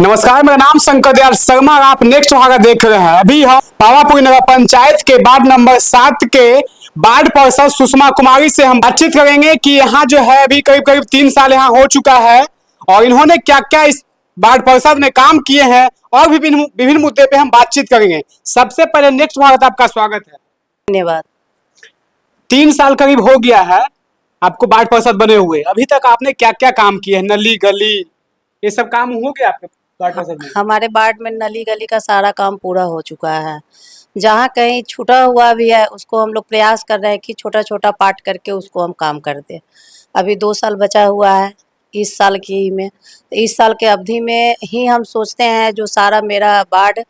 नमस्कार, मेरा नाम शंकर दयाल शर्मा और आप नेक्स्ट भागा देख रहे हैं। अभी हम पावापुरी नगर पंचायत के वार्ड नंबर 7 के वार्ड पार्षद सुषमा कुमारी से हम बातचीत करेंगे कि यहाँ जो है अभी करीब करीब 3 साल यहाँ हो चुका है और इन्होंने क्या क्या इस वार्ड पार्षद में काम किए हैं और भी विभिन्न मुद्दे पे हम बातचीत करेंगे। सबसे पहले नेक्स्ट भाग आपका स्वागत है। धन्यवाद। 3 साल करीब हो गया है आपको वार्ड पार्षद बने हुए, अभी तक आपने क्या क्या काम किए हैं? नली गली ये सब काम हो गया आपके वार्ड पार्षद में? हमारे वार्ड में नली गली का सारा काम पूरा हो चुका है। जहाँ कहीं छूटा हुआ भी है उसको हम लोग प्रयास कर रहे हैं कि छोटा छोटा पार्ट करके उसको हम काम कर दें। अभी 2 साल बचा हुआ है इस साल की ही में, इस साल के अवधि में ही हम सोचते हैं जो सारा मेरा वार्ड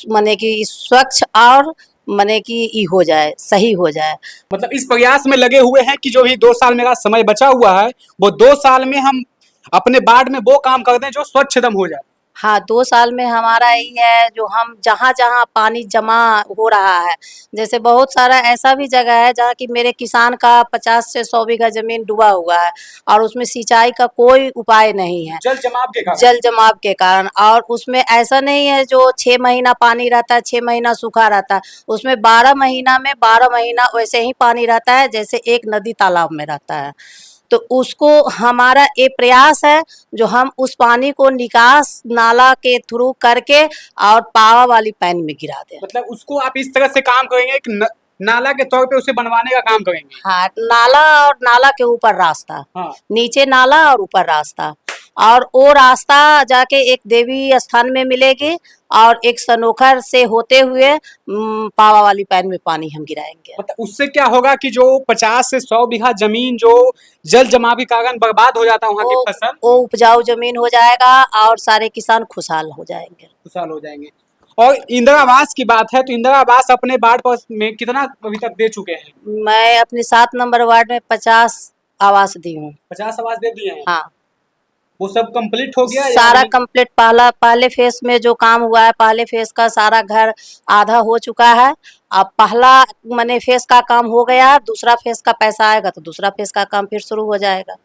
माने कि स्वच्छ और माने कि ई हो जाए, सही हो जाए। मतलब इस प्रयास में लगे हुए हैं कि जो भी 2 साल मेरा समय बचा हुआ है वो 2 साल में हम अपने वार्ड में वो काम कर दें जो स्वच्छ एकदम हो जाए। हाँ, 2 साल में हमारा यही है जो हम जहाँ-जहाँ पानी जमा हो रहा है, जैसे बहुत सारा ऐसा भी जगह है जहाँ कि मेरे किसान का 50 से 100 बीघा ज़मीन डूबा हुआ है और उसमें सिंचाई का कोई उपाय नहीं है। जल जमाव के कारण। जल जमाव के कारण, और उसमें ऐसा नहीं है जो 6 महीना पानी रहता है, 6 महीना सूखा रहता है। उसमें 12 महीना में 12 महीना वैसे ही पानी रहता है जैसे एक नदी तालाब में रहता है। तो उसको हमारा ये प्रयास है जो हम उस पानी को निकास नाला के थ्रू करके और पावा वाली पैन में गिरा दें। मतलब उसको आप इस तरह से काम करेंगे कि नाला के तौर पे उसे बनवाने का काम करेंगे। हाँ, नाला और नाला के ऊपर रास्ता। हाँ। नीचे नाला और ऊपर रास्ता, और वो रास्ता जाके एक देवी स्थान में मिलेगी और एक सनोखर से होते हुए पावा वाली पैन में पानी हम गिराएंगे। मतलब उससे क्या होगा कि जो 50 से 100 बीघा जमीन जो जल जमाव के कारण बर्बाद हो जाता है वहाँ की फसल, वो उपजाऊ जमीन हो जाएगा और सारे किसान खुशहाल हो जाएंगे। खुशहाल हो जाएंगे। और इंदिरा आवास की बात है तो इंदिरा आवास अपने वार्ड में कितना अभी तक दे चुके हैं? मैं अपने 7 नंबर वार्ड में 50 आवास दी हूँ। 50 आवास दे दिए हैं। हाँ, वो सब कंप्लीट हो गया या सारा अभी? कंप्लीट पहले फेज में जो काम हुआ है, पहले फेज का सारा घर आधा हो चुका है। अब पहला मैंने फेज का काम हो गया, दूसरा फेज का पैसा आएगा तो दूसरा फेज का काम फिर शुरू हो जाएगा।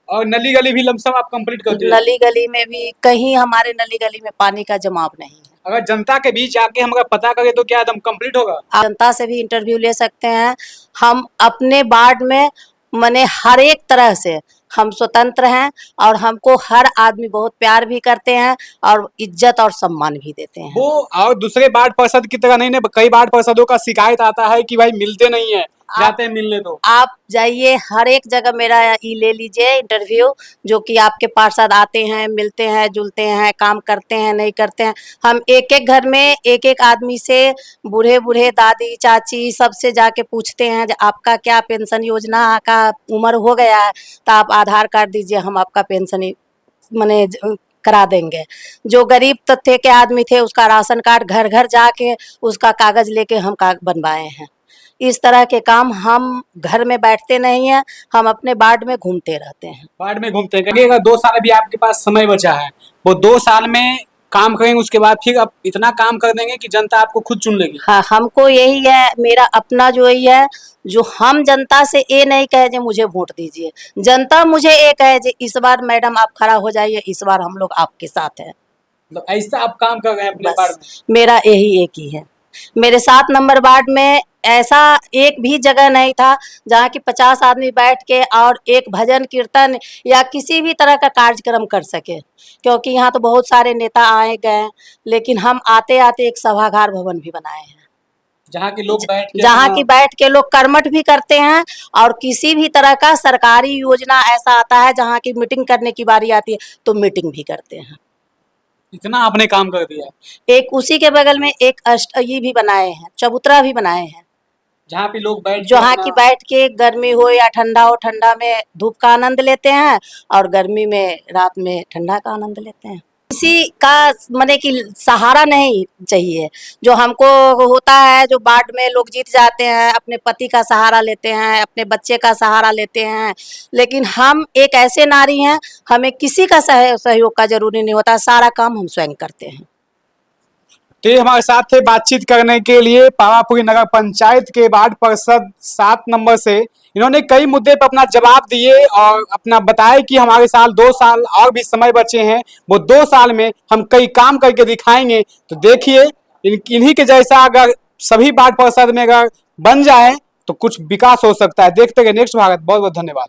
और नली गली भी लमसम आप कंप्लीट कर दिए? नली गली में भी कहीं हमारे नली गली में पानी का जमाव नहीं है। अगर जनता के बीच आके हम अगर पता करें तो क्या एकदम कंप्लीट होगा? आप जनता से भी इंटरव्यू ले सकते हैं। हम अपने वार्ड में माने हर एक तरह से हम स्वतंत्र हैं और हमको हर आदमी बहुत प्यार भी करते हैं और इज्जत और सम्मान भी देते हैं। वो और दूसरे वार्ड पार्षद की तरह नहीं ना, कई वार्ड पार्षदों का शिकायत आता है कि भाई मिलते नहीं है, जाते हैं मिलने तो। आप जाइए हर एक जगह मेरा ई ले लीजिए इंटरव्यू, जो कि आपके पार्षद आते हैं, मिलते हैं, जुलते हैं, काम करते हैं, नहीं करते हैं। हम एक एक घर में एक एक आदमी से, बूढ़े बूढ़े दादी चाची सबसे जाके पूछते हैं आपका क्या पेंशन योजना का उम्र हो गया है तो आप आधार कार्ड दीजिए, हम आपका पेंशन मने करा देंगे। जो गरीब तबके के आदमी थे उसका राशन कार्ड घर घर जाके उसका कागज लेके हम बनवाए हैं। इस तरह के काम हम घर में बैठते नहीं हैं, हम अपने वार्ड में घूमते रहते हैं। वार्ड में घूमते हैं। अगर 2 साल अभी आपके पास समय बचा है, वो 2 साल में काम करेंगे, उसके बाद फिर आप इतना काम कर देंगे कि जनता आपको खुद चुन लेगी। हाँ, हमको यही है, मेरा अपना जो यही है जो हम जनता से ये नहीं कहे जे मुझे वोट दीजिए, जनता मुझे ये कहे जे इस बार मैडम आप खड़ा हो जाइए, इस बार हम लोग आपके साथ हैं। मतलब ऐसा आप काम कर रहे हैं अपने वार्ड में? बस मेरा यही एक ही है। मेरे 7 नंबर वार्ड में ऐसा एक भी जगह नहीं था जहाँ की 50 आदमी बैठ के और एक भजन कीर्तन या किसी भी तरह का कार्यक्रम कर सके, क्योंकि यहाँ तो बहुत सारे नेता आए गए, लेकिन हम आते आते एक सभागार भवन भी बनाए हैं जहाँ के लोग बैठ के जहाँ की बैठ के लोग कर्मठ भी करते हैं। और किसी भी तरह का सरकारी योजना ऐसा आता है जहाँ की मीटिंग करने की बारी आती है तो मीटिंग भी करते हैं। इतना आपने काम कर दिया। एक उसी के बगल में एक ये भी बनाए हैं, चबूतरा भी बनाए हैं जहाँ पे लोग बैठ जहाँ की बैठ के गर्मी हो या ठंडा हो, ठंडा में धूप का आनंद लेते हैं और गर्मी में रात में ठंडा का आनंद लेते हैं। किसी का माने कि सहारा नहीं चाहिए। जो हमको होता है, जो वार्ड में लोग जीत जाते हैं अपने पति का सहारा लेते हैं, अपने बच्चे का सहारा लेते हैं, लेकिन हम एक ऐसे नारी हैं, हमें किसी का सहयोग का जरूरी नहीं होता, सारा काम हम स्वयं करते हैं। तो ये हमारे साथ थे बातचीत करने के लिए पावापुरी नगर पंचायत के वार्ड पार्षद 7 नंबर से। इन्होंने कई मुद्दे पर अपना जवाब दिए और अपना बताया कि हमारे साल 2 साल और भी समय बचे हैं, वो 2 साल में हम कई काम करके दिखाएंगे। तो देखिए इन्हीं के जैसा अगर सभी वार्ड पार्षद में अगर बन जाए तो कुछ विकास हो सकता है। देखते रहिए नेक्स्ट भारत। बहुत बहुत धन्यवाद।